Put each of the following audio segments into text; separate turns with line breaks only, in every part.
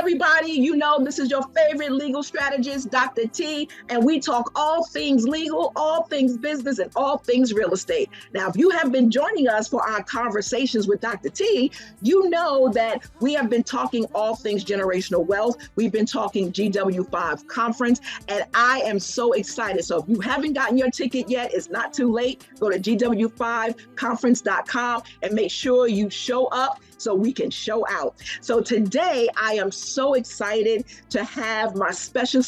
everybody. You know, this is your favorite legal strategist, Dr. T, and we talk all things legal, all things business, and all things real estate. Now, if you have been joining us for our conversations with Dr. T, you know that we have been talking all things generational wealth. We've been talking GW5 conference, and I am so excited. So if you haven't gotten your ticket yet, it's not too late. Go to GW5conference.com and make sure you show up so we can show out. So today I am so excited to have my special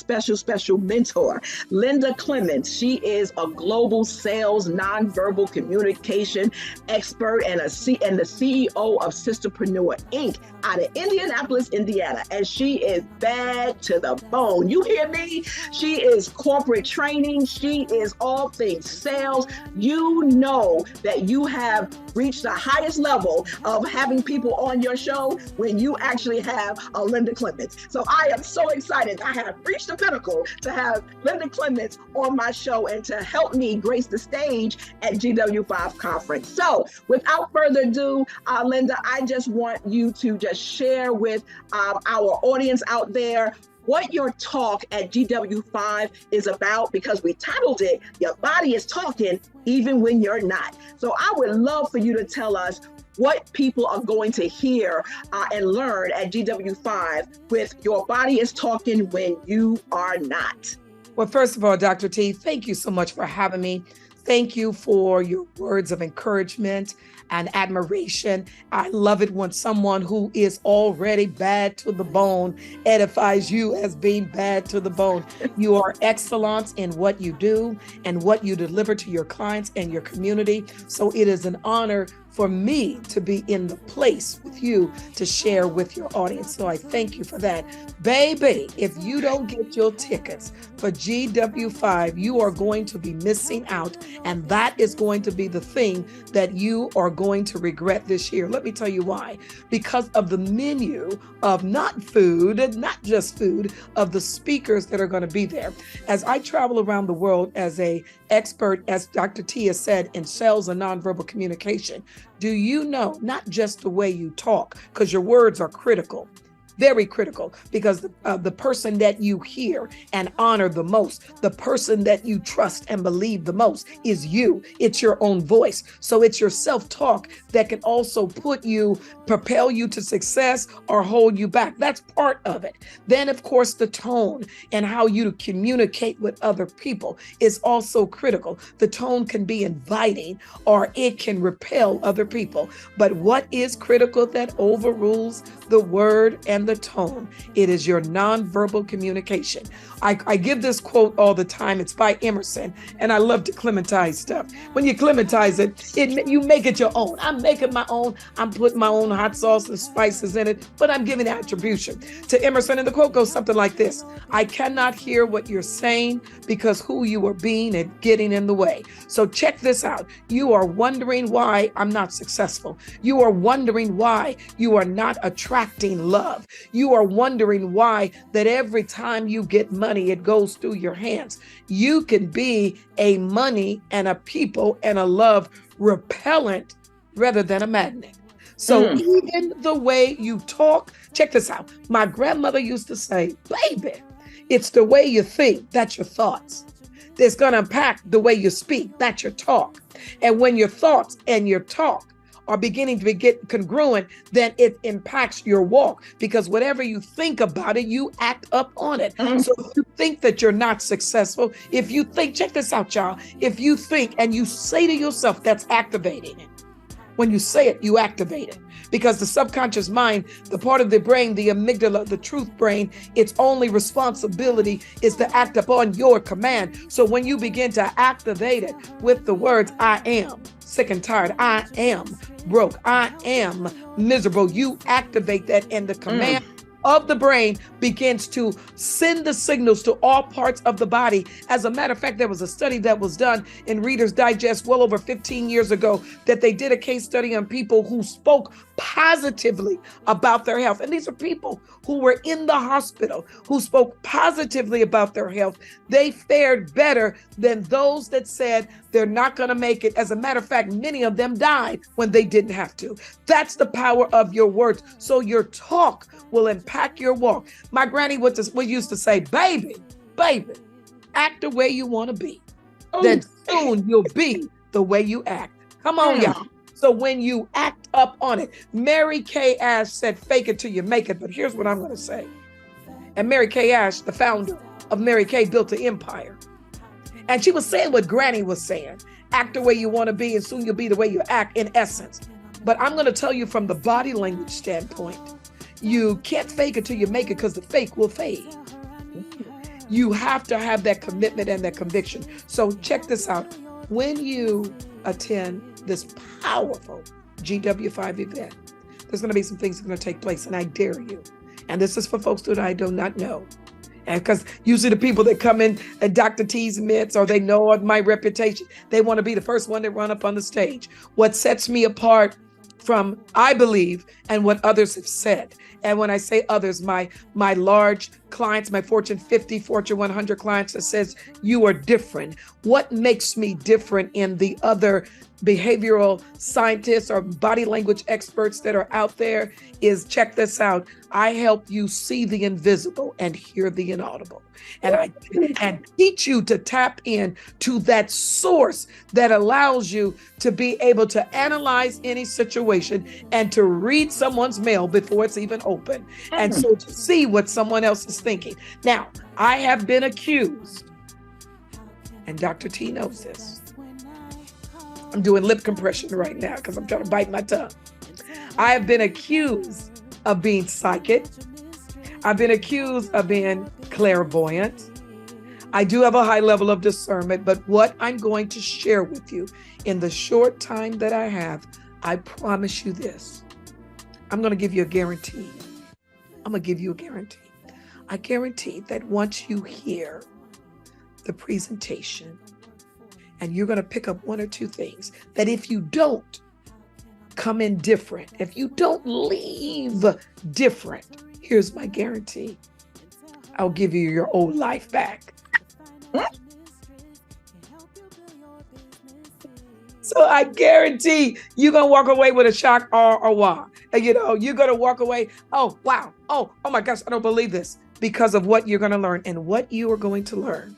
mentor, Linda Clemons. She is a global sales nonverbal communication expert and the CEO of Sisterpreneur Inc. out of Indianapolis, Indiana. And she is bad to the bone. You hear me? She is corporate training. She is all things sales. You know that you have reached the highest level of having people on your show when you actually have a Linda Clemons. So I am so excited. I have reached the pinnacle to have Linda Clemons on my show and to help me grace the stage at GW5 conference. So without further ado, Linda, I just want you to just share with our audience out there what your talk at GW5 is about, because we titled it, Your Body is Talking Even When You're Not. So I would love for you to tell us what people are going to hear and learn at GW5 with Your Body is Talking When You Are Not.
Well, first of all, Dr. T, thank you so much for having me. Thank you for your words of encouragement and admiration. I love it when someone who is already bad to the bone edifies you as being bad to the bone. You are excellent in what you do and what you deliver to your clients and your community. So it is an honor for me to be in the place with you to share with your audience. So I thank you for that. Baby, if you don't get your tickets for GW5, you are going to be missing out. And that is going to be the thing that you are going to regret this year. Let me tell you why. Because of the menu of not food, not just food, of the speakers that are going to be there. As I travel around the world as an expert, as Dr. T has said, in sales and nonverbal communication, do you know not just the way you talk, because your words are critical, very critical, because the person that you hear and honor the most, the person that you trust and believe the most is you. It's your own voice. So it's your self-talk that can also propel you to success or hold you back. That's part of it. Then, of course, the tone and how you communicate with other people is also critical. The tone can be inviting or it can repel other people. But what is critical that overrules the word and the tone? It is your nonverbal communication. I give this quote all the time. It's by Emerson, and I love to clementize stuff. When you clementize it, you make it your own. I'm making my own. I'm putting my own hot sauce and spices in it, but I'm giving attribution to Emerson. And the quote goes something like this: I cannot hear what you're saying because who you are being and getting in the way. So check this out. You are wondering why I'm not successful. You are wondering why you are not attracting love. You are wondering why that every time you get money, it goes through your hands. You can be a money and a people and a love repellent rather than a magnet. So even the way you talk, check this out. My grandmother used to say, baby, it's the way you think, that's your thoughts. It's going to impact the way you speak, that's your talk. And when your thoughts and your talk are beginning to get congruent, then it impacts your walk, because whatever you think about it, you act up on it. So if you think that you're not successful, if you think, check this out, y'all, if you think and you say to yourself, that's activating it. When you say it, you activate it, because the subconscious mind, the part of the brain, the amygdala, the truth brain, its only responsibility is to act upon your command. So when you begin to activate it with the words, I am sick and tired, I am broke, I am miserable, you activate that, and the command of the brain begins to send the signals to all parts of the body. As a matter of fact, there was a study that was done in Reader's Digest well over 15 years ago that they did a case study on people who spoke positively about their health. And these are people who were in the hospital who spoke positively about their health. They fared better than those that said they're not going to make it. As a matter of fact, many of them died when they didn't have to. That's the power of your words. So your talk will impact your walk. My granny used to say, baby, act the way you want to be. Then soon you'll be the way you act. Come on, y'all. So when you act up on it, Mary Kay Ash said, fake it till you make it. But here's what I'm going to say. And Mary Kay Ash, the founder of Mary Kay, built an empire. And she was saying what Granny was saying. Act the way you want to be, and soon you'll be the way you act, in essence. But I'm going to tell you from the body language standpoint, you can't fake it till you make it, because the fake will fade. You have to have that commitment and that conviction. So check this out. When you attend this powerful GW5 event, there's going to be some things that are going to take place, and I dare you. And this is for folks that I do not know. And because usually the people that come in at Dr. T's midst, or they know of my reputation, they want to be the first one to run up on the stage. What sets me apart from, I believe, and what others have said. And when I say others, my large clients, my Fortune 50, Fortune 100 clients that says, you are different. What makes me different in the other behavioral scientists or body language experts that are out there is, check this out. I help you see the invisible and hear the inaudible. And I teach you to tap in to that source that allows you to be able to analyze any situation and to read someone's mail before it's even open. And so to see what someone else is thinking. Now, I have been accused, and Dr. T knows this. I'm doing lip compression right now because I'm trying to bite my tongue. I have been accused of being psychic. I've been accused of being clairvoyant. I do have a high level of discernment, but what I'm going to share with you in the short time that I have, I promise you this. I'm going to give you a guarantee. I'm going to give you a guarantee. I guarantee that once you hear the presentation, and you're going to pick up one or two things, that if you don't come in different, if you don't leave different, here's my guarantee. I'll give you your old life back. So I guarantee you're going to walk away with a shock or a wow. And, you're going to walk away, oh, wow. Oh my gosh, I don't believe this, because of what you're going to learn. And what you are going to learn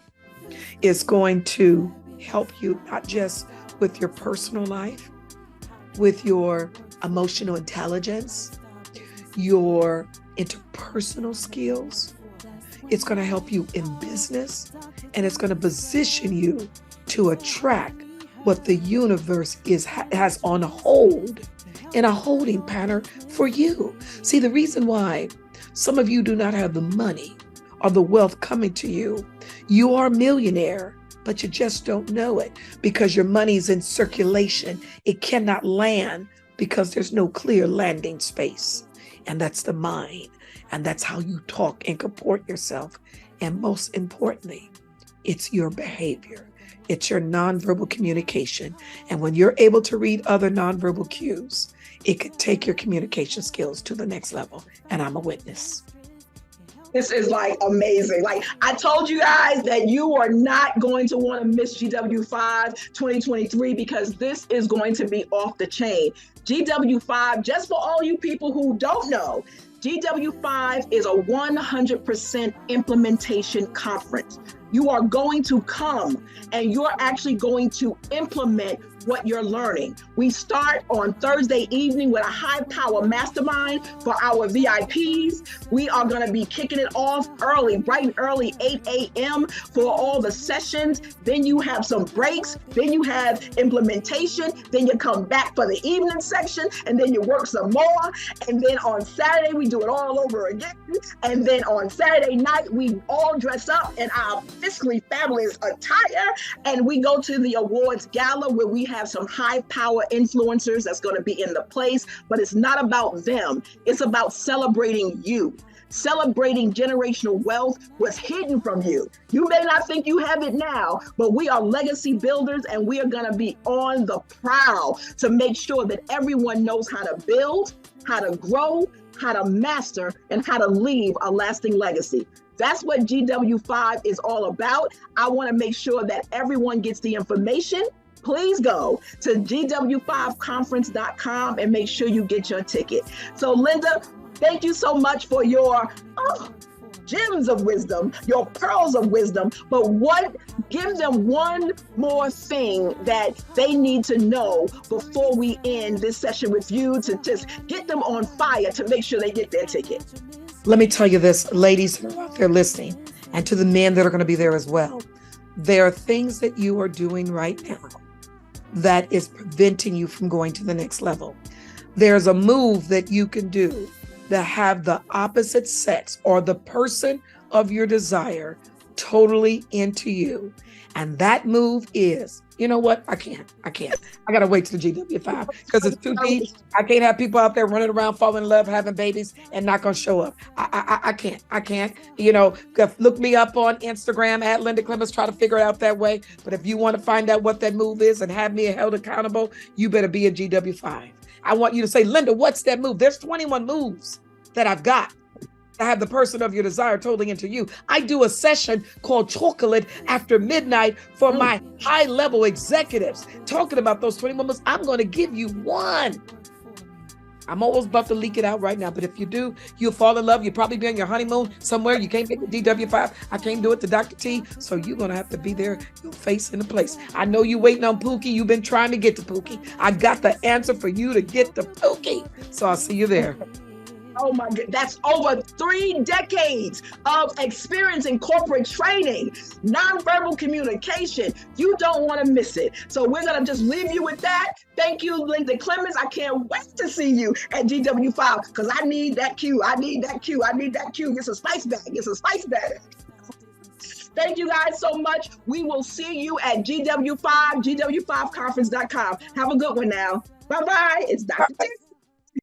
is going to help you not just with your personal life, with your emotional intelligence, your interpersonal skills. It's going to help you in business, and it's going to position you to attract what the universe has on hold, in a holding pattern for you. See, the reason why some of you do not have the money or the wealth coming to you, you are a millionaire, but you just don't know it because your money's in circulation. It cannot land because there's no clear landing space. And that's the mind. And that's how you talk and comport yourself. And most importantly, it's your behavior. It's your nonverbal communication. And when you're able to read other nonverbal cues, it could take your communication skills to the next level. And I'm a witness.
This is like amazing. Like I told you guys that you are not going to want to miss GW5 2023 because this is going to be off the chain. GW5, just for all you people who don't know, GW5 is a 100% implementation conference. You are going to come and you're actually going to implement what you're learning. We start on Thursday evening with a high power mastermind for our VIPs. We are going to be kicking it off early, bright and early, 8 a.m. for all the sessions. Then you have some breaks. Then you have implementation. Then you come back for the evening section and then you work some more. And then on Saturday, we do it all over again. And then on Saturday night, we all dress up in our fiscally fabulous attire and we go to the awards gala where we have some high power influencers that's going to be in the place, but it's not about them. It's about celebrating you, celebrating generational wealth, what's hidden from you. You may not think you have it now, but we are legacy builders and we are going to be on the prowl to make sure that everyone knows how to build, how to grow, how to master, and how to leave a lasting legacy. That's what GW5 is all about. I want to make sure that everyone gets the information please go to GW5conference.com and make sure you get your ticket. So Linda, thank you so much for your gems of wisdom, your pearls of wisdom, but give them one more thing that they need to know before we end this session with you to just get them on fire to make sure they get their ticket.
Let me tell you this, ladies who are out there listening, and to the men that are going to be there as well. There are things that you are doing right now that is preventing you from going to the next level. There's a move that you can do that have the opposite sex or the person of your desire totally into you. And that move is, you know what? I can't. I got to wait till the GW5 because it's too deep. I can't have people out there running around, falling in love, having babies, and not going to show up. I can't. You know, look me up on Instagram at Linda Clemons, try to figure it out that way. But if you want to find out what that move is and have me held accountable, you better be a GW5. I want you to say, Linda, what's that move? There's 21 moves that I've got. I have the person of your desire totally into you. I do a session called Chocolate After Midnight for my high-level executives, talking about those 21 moves. I'm going to give you one. I'm almost about to leak it out right now, but if you do, you'll fall in love. You'll probably be on your honeymoon somewhere. You can't get the GW5. I can't do it to Dr. T, so you're going to have to be there, your face in the place. I know you're waiting on Pookie. You've been trying to get to Pookie. I got the answer for you to get to Pookie, so I'll see you there.
Oh my God, that's over 3 decades of experience in corporate training, nonverbal communication. You don't want to miss it. So we're going to just leave you with that. Thank you, Linda Clemons. I can't wait to see you at GW5 because I need that cue. It's a spice bag. Thank you guys so much. We will see you at GW5, GW5conference.com. Have a good one now. Bye-bye. It's Dr. T.